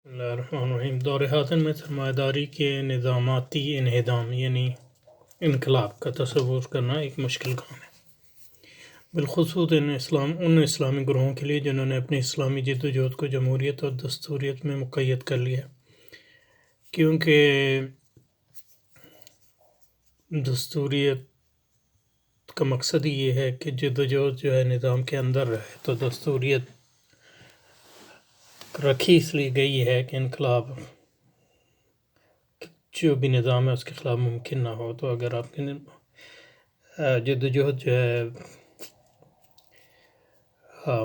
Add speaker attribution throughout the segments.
Speaker 1: بسم اللہ الرحمن الرحیم۔ دور حاضر میں سرمایہ داری کے نظاماتی انہدام یعنی انقلاب کا تصور کرنا ایک مشکل کام ہے، بالخصوص ان اسلامی گروہوں کے لیے جنہوں نے اپنی اسلامی جدوجہد کو جمہوریت اور دستوریت میں مقید کر لیا، کیونکہ دستوریت کا مقصد ہی یہ ہے کہ جدوجہد جو ہے نظام کے اندر رہے، تو دستوریت رکھی اس لیے گئی ہے کہ انقلاب جو بھی نظام ہے اس کے خلاف ممکن نہ ہو۔ تو اگر آپ کی جدوجہد جو ہے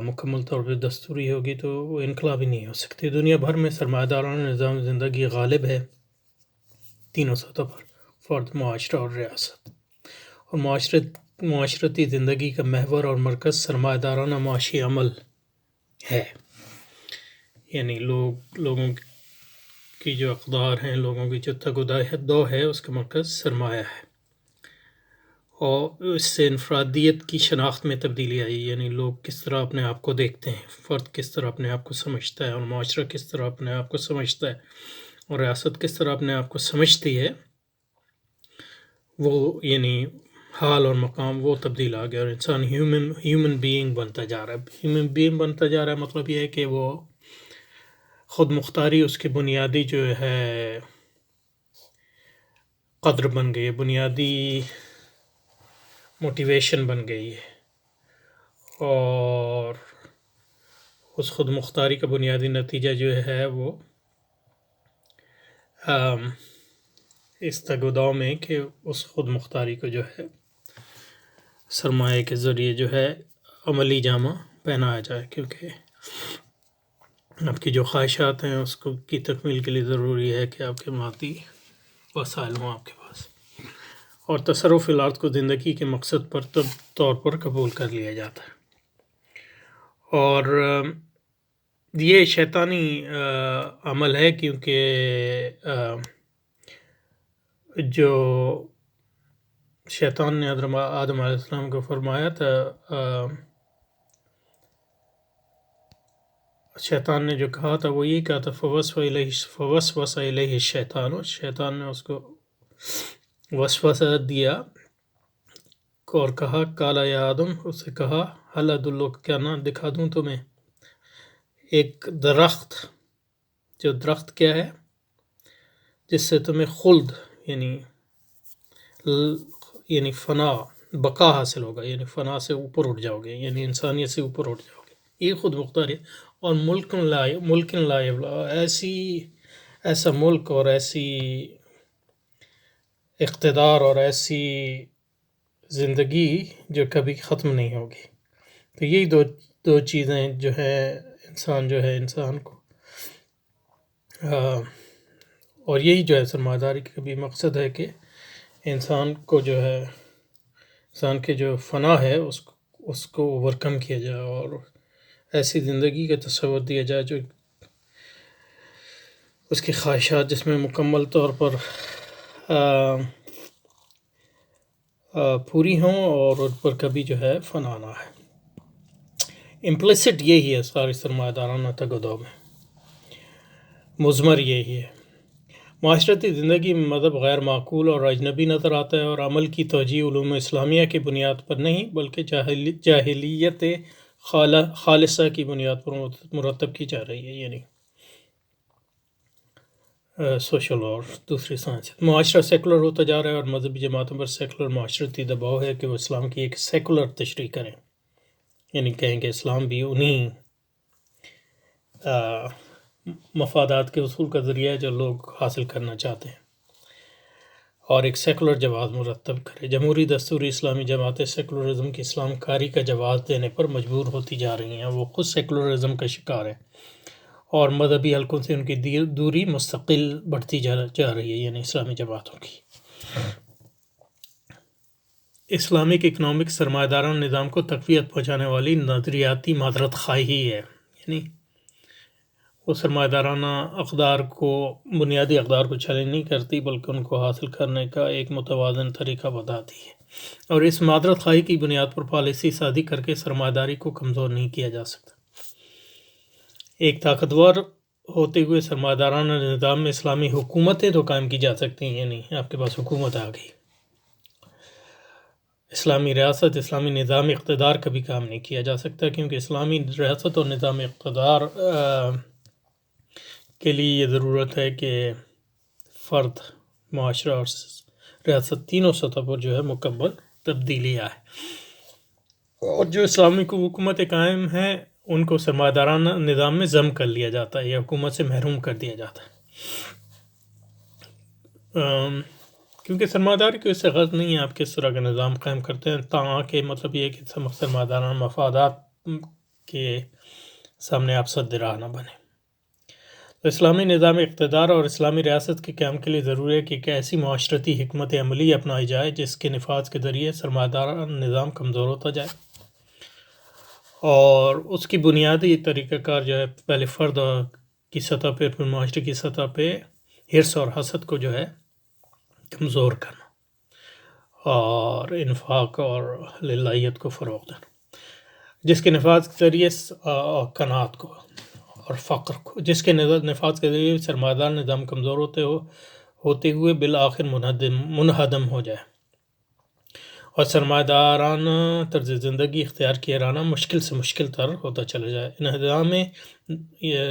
Speaker 1: مکمل طور پہ دستوری ہوگی تو وہ انقلاب ہی نہیں ہو سکتی۔ دنیا بھر میں سرمایہ دارانہ نظام زندگی غالب ہے تینوں سطح پر: فرد، معاشرہ اور ریاست۔ اور معاشرتی زندگی کا محور اور مرکز سرمایہ دارانہ معاشی عمل ہے، یعنی لوگوں کی جو اقدار ہیں، لوگوں کی جو تگ و دو ہے، اس کا مرکز سرمایہ ہے۔ اور اس سے انفرادیت کی شناخت میں تبدیلی آئی، یعنی لوگ کس طرح اپنے آپ کو دیکھتے ہیں، فرد کس طرح اپنے آپ کو سمجھتا ہے، اور معاشرہ کس طرح اپنے آپ کو سمجھتا ہے، اور ریاست کس طرح اپنے آپ کو سمجھتی ہے، وہ یعنی حال اور مقام وہ تبدیل آ گیا، اور انسان ہیومن بینگ بنتا جا رہا ہے۔ ہیومن بینگ بنتا جا رہا ہے مطلب یہ ہے کہ وہ خود مختاری اس کی بنیادی جو ہے قدر بن گئی ہے، بنیادی موٹیویشن بن گئی ہے، اور اس خود مختاری کا بنیادی نتیجہ جو ہے وہ اس تگ و دو میں کہ اس خود مختاری کو جو ہے سرمایہ کے ذریعے جو ہے عملی جامہ پہنایا جائے، کیونکہ آپ کی جو خواہشات ہیں اس کی تکمیل کے لیے ضروری ہے کہ آپ کے مادی وسائل ہوں آپ کے پاس، اور تصرف فی الارض کو زندگی کے مقصد پر طور پر قبول کر لیا جاتا ہے۔ اور یہ شیطانی عمل ہے، کیونکہ جو شیطان نے آدم علیہ السلام کو فرمایا تھا، شیطان نے جو کہا تھا وہ یہ کہا تھا فوسوس الیہ الشیطان، شیطان نے اس کو وسوسہ دیا اور کہا قال یا آدم، اسے کہا هل ادلک، کیا نہ دکھا دوں تمہیں ایک درخت، جو درخت کیا ہے جس سے تمہیں خلد یعنی فنا بقا حاصل ہوگا، یعنی فنا سے اوپر اٹھ جاؤ گے، یعنی انسانیت سے اوپر اٹھ جاؤ گے، یہ خود مختاری ہے۔ اور ملک لا یبلا، ایسا ملک اور ایسی اقتدار اور ایسی زندگی جو کبھی ختم نہیں ہوگی۔ تو یہی دو چیزیں جو ہے انسان کو اور یہی جو ہے سرمایہ داری کا بھی مقصد ہے کہ انسان کو جو ہے انسان کے جو فنا ہے اس کو اوورکم کیا جائے، اور ایسی زندگی کا تصور دیا جائے جو اس کی خواہشات جس میں مکمل طور پر پوری ہوں اور ان پر کبھی جو ہے فنا نہ ہے۔ امپلیسٹ یہی ہے ساری سرمایہ دارانہ تگ و دو میں، مضمر یہی ہے۔ معاشرتی زندگی میں مذہب غیر معقول اور اجنبی نظر آتا ہے، اور عمل کی توجیہ علوم اسلامیہ کی بنیاد پر نہیں بلکہ جاہلیت خالصہ کی بنیاد پر مرتب کی جا رہی ہے، یعنی سوشل اور دوسری سائنس۔ معاشرہ سیکولر ہوتا جا رہا ہے، اور مذہبی جماعتوں پر سیکولر معاشرتی دباؤ ہے کہ وہ اسلام کی ایک سیکولر تشریح کریں، یعنی کہیں کہ اسلام بھی انہی مفادات کے حصول کا ذریعہ ہے جو لوگ حاصل کرنا چاہتے ہیں، اور ایک سیکولر جواز مرتب کرے۔ جمہوری دستوری اسلامی جماعتیں سیکولرزم کی اسلام کاری کا جواز دینے پر مجبور ہوتی جا رہی ہیں، وہ خود سیکولرزم کا شکار ہیں، اور مذہبی حلقوں سے ان کی دوری مستقل بڑھتی جا رہی ہے، یعنی اسلامی جماعتوں کی۔ اسلامک اکنامک سرمایہ دارانہ نظام کو تقویت پہنچانے والی نظریاتی معذرت خواہی ہے، یعنی وہ سرمایہ دارانہ بنیادی اقدار کو چیلنج نہیں کرتی بلکہ ان کو حاصل کرنے کا ایک متوازن طریقہ بتاتی ہے، اور اس معذرت خواہی کی بنیاد پر پالیسی سازی کر کے سرمایہ داری کو کمزور نہیں کیا جا سکتا۔ ایک طاقتور ہوتے ہوئے سرمایہ نظام میں اسلامی حکومتیں تو قائم کی جا سکتی ہیں، یعنی آپ کے پاس حکومت آ گئی، اسلامی ریاست، اسلامی نظام اقتدار کا بھی کام نہیں کیا جا سکتا، کیونکہ اسلامی ریاست اور نظام اقتدار کے لیے یہ ضرورت ہے کہ فرد، معاشرہ اور ریاست تینوں سطح پر جو ہے مکمل تبدیلی آئے، اور جو اسلامی حکومتیں قائم ہیں ان کو سرمایہ دارانہ نظام میں ضم کر لیا جاتا ہے یا حکومت سے محروم کر دیا جاتا ہے، کیونکہ سرمایہ داری کو اس سے غرض نہیں ہے آپ کس طرح کا نظام قائم کرتے ہیں، تاکہ مطلب یہ ہے کہ سرمایہ دارانہ مفادات کے سامنے آپ سد راہ نہ بنے۔ تو اسلامی نظام اقتدار اور اسلامی ریاست کے قیام کے لیے ضروری ہے کہ ایک ایسی معاشرتی حکمت عملی اپنائی جائے جس کے نفاذ کے ذریعے سرمایہ دارانہ نظام کمزور ہوتا جائے، اور اس کی بنیادی طریقہ کار جو ہے پہلے فرد کی سطح پہ، پھر معاشرے کی سطح پہ حرص اور حسد کو جو ہے کمزور کرنا اور انفاق اور للہیت کو فروغ دینا، جس کے نفاذ کے ذریعے قناعت کو اور فقر کو، جس کے نفاذ کے ذریعے سرمایہ دار نظام کمزور ہوتے ہوئے بالآخر منہدم ہو جائے اور سرمایہ دارانہ طرز زندگی اختیار کیا رانا مشکل سے مشکل تر ہوتا چلا جائے۔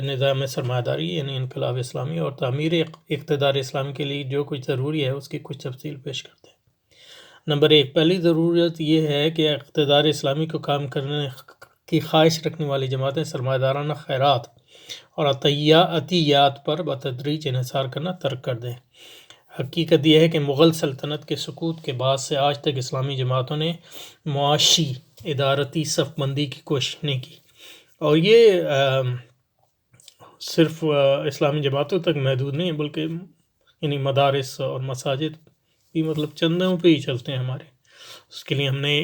Speaker 1: نظام سرمایہ داری یعنی انقلاب اسلامی اور تعمیر اقتدار اسلامی کے لیے جو کچھ ضروری ہے اس کی کچھ تفصیل پیش کرتے ہیں۔ نمبر 1، پہلی ضرورت یہ ہے کہ اقتدار اسلامی کو قائم کرنے کی خواہش رکھنے والی جماعتیں سرمایہ دارانہ خیرات اور عطیات پر بتدریج انحصار کرنا ترک کر دیں۔ حقیقت یہ ہے کہ مغل سلطنت کے سقوط کے بعد سے آج تک اسلامی جماعتوں نے معاشی ادارتی صف بندی کی کوشش نہیں کی، اور یہ صرف اسلامی جماعتوں تک محدود نہیں ہے، بلکہ یعنی مدارس اور مساجد بھی مطلب چندوں پہ ہی چلتے ہیں ہمارے۔ اس کے لیے ہم نے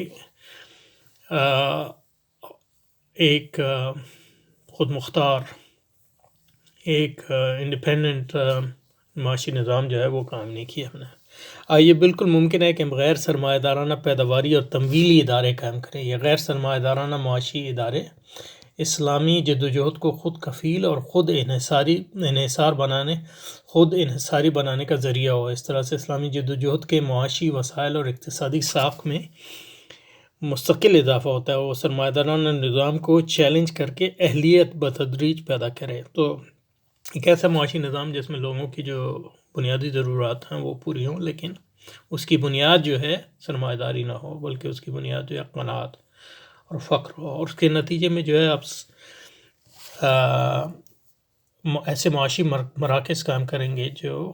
Speaker 1: ایک خود مختار، ایک انڈیپینڈنٹ معاشی نظام جو ہے وہ قائم نہیں کیا ہم نے۔ یہ بالکل ممکن ہے کہ ہم غیر سرمایہ دارانہ پیداواری اور تمویلی ادارے قائم کریں۔ یہ غیر سرمایہ دارانہ معاشی ادارے اسلامی جدوجہد کو خود کفیل اور خود انحصاری بنانے کا ذریعہ ہو۔ اس طرح سے اسلامی جدوجہد کے معاشی وسائل اور اقتصادی ساخت میں مستقل اضافہ ہوتا ہے، وہ سرمایہ دارانہ نظام کو چیلنج کر کے اہلیت بتدریج پیدا کرے۔ تو ایک ایسا معاشی نظام جس میں لوگوں کی جو بنیادی ضرورات ہیں وہ پوری ہوں، لیکن اس کی بنیاد جو ہے سرمایہ داری نہ ہو، بلکہ اس کی بنیاد جو ہے قناعت اور فقر ہو، اور اس کے نتیجے میں جو ہے آپ ایسے معاشی مراکز قائم کریں گے جو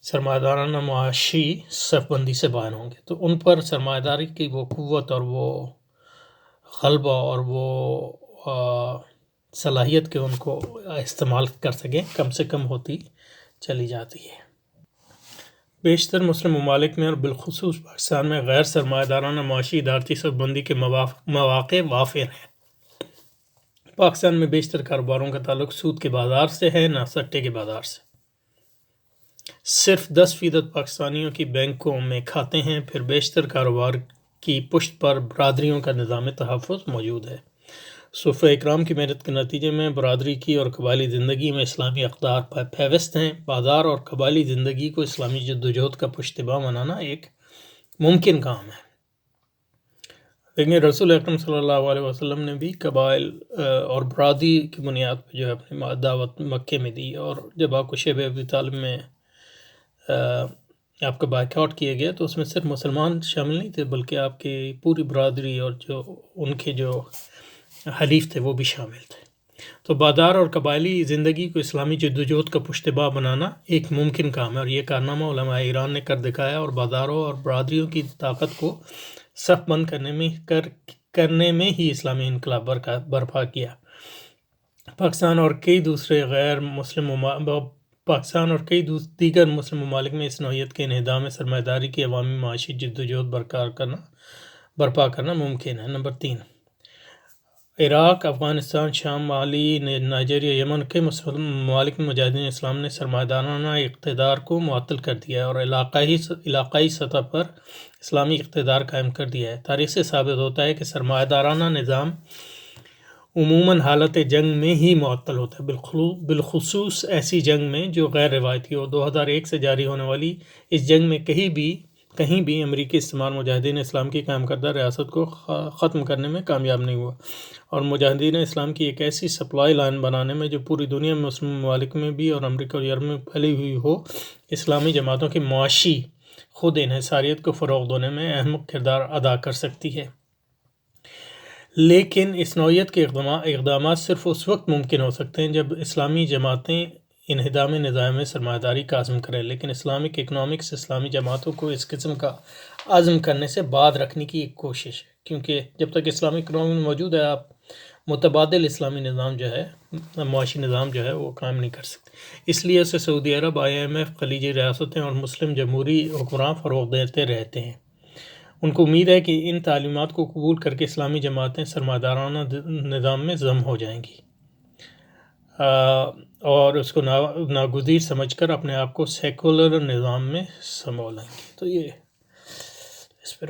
Speaker 1: سرمایہ دارانہ معاشی صف بندی سے باہر ہوں گے، تو ان پر سرمایہ داری کی وہ قوت اور وہ غلبہ اور وہ صلاحیت کہ ان کو استعمال کر سکیں کم سے کم ہوتی چلی جاتی ہے۔ بیشتر مسلم ممالک میں اور بالخصوص پاکستان میں غیر سرمایہ دارانہ معاشی ادارتی صف بندی کے مواقع وافر ہیں۔ پاکستان میں بیشتر کاروباروں کا تعلق سود کے بازار سے ہے، نہ سٹے کے بازار سے۔ صرف 10% پاکستانیوں کی بینکوں میں کھاتے ہیں، پھر بیشتر کاروبار کی پشت پر برادریوں کا نظام تحفظ موجود ہے۔ صوفہ اکرام کی محنت کے نتیجے میں برادری کی اور قبائلی زندگی میں اسلامی اقدار پیوست ہیں۔ بازار اور قبائلی زندگی کو اسلامی جدوجہد کا پشتباں بنانا ایک ممکن کام ہے۔ لیکن رسول اکرم صلی اللہ علیہ وسلم نے بھی قبائل اور برادری کی بنیاد پہ جو ہے اپنی دعوت مکے میں دی، اور جب آپ کو شیب ابی طالب میں آپ کا بائیک آؤٹ کیا گیا تو اس میں صرف مسلمان شامل نہیں تھے، بلکہ آپ کی پوری برادری اور جو ان کے جو حلیف تھے وہ بھی شامل تھے۔ تو بازار اور قبائلی زندگی کو اسلامی جدوجہد کا پشتباں بنانا ایک ممکن کام ہے، اور یہ کارنامہ علماء ایران نے کر دکھایا اور بازاروں اور برادریوں کی طاقت کو صف بند کرنے میں ہی اسلامی انقلاب برپا کیا۔ پاکستان اور کئی دیگر مسلم ممالک میں اس نوعیت کے انہدام سرمایہ داری کی عوامی معاشی جدوجہد برپا کرنا ممکن ہے۔ نمبر 3، عراق، افغانستان، شام، مالی، نائجیریا، یمن کے مسلم ممالک میں مجاہدین اسلام نے سرمایہ دارانہ اقتدار کو معطل کر دیا ہے اور علاقائی سطح پر اسلامی اقتدار قائم کر دیا ہے۔ تاریخ سے ثابت ہوتا ہے کہ سرمایہ دارانہ نظام عموماً حالت جنگ میں ہی معطل ہوتا ہے، بالخصوص ایسی جنگ میں جو غیر روایتی ہو۔ 2001 سے جاری ہونے والی اس جنگ میں کہیں بھی امریکی استعمار مجاہدین اسلام کی قائم کردہ ریاست کو ختم کرنے میں کامیاب نہیں ہوا، اور مجاہدین اسلام کی ایک ایسی سپلائی لائن بنانے میں جو پوری دنیا میں مسلم ممالک میں بھی اور امریکہ اور یورپ میں پھیلی ہوئی ہو، اسلامی جماعتوں کی معاشی خود انحصاریت کو فروغ دینے میں اہم کردار ادا کر سکتی ہے۔ لیکن اس نوعیت کے اقدامات صرف اس وقت ممکن ہو سکتے ہیں جب اسلامی جماعتیں انہدام نظام میں سرمایہ داری کا عزم کریں، لیکن اسلامک اکنامکس اسلامی جماعتوں کو اس قسم کا عزم کرنے سے بعد رکھنے کی ایک کوشش ہے، کیونکہ جب تک اسلامک اکنامی موجود ہے آپ متبادل اسلامی نظام جو ہے، معاشی نظام جو ہے وہ قائم نہیں کر سکتے۔ اس لیے اسے سعودی عرب، IMF، خلیجی ریاستیں اور مسلم جمہوری حکمران فروغ دیتے رہتے ہیں۔ ان کو امید ہے کہ ان تعلیمات کو قبول کر کے اسلامی جماعتیں سرمایہ دارانہ نظام میں ضم ہو جائیں گی اور اس کو ناگزیر سمجھ کر اپنے آپ کو سیکولر نظام میں سمو لیں گے۔ تو یہ اس پہ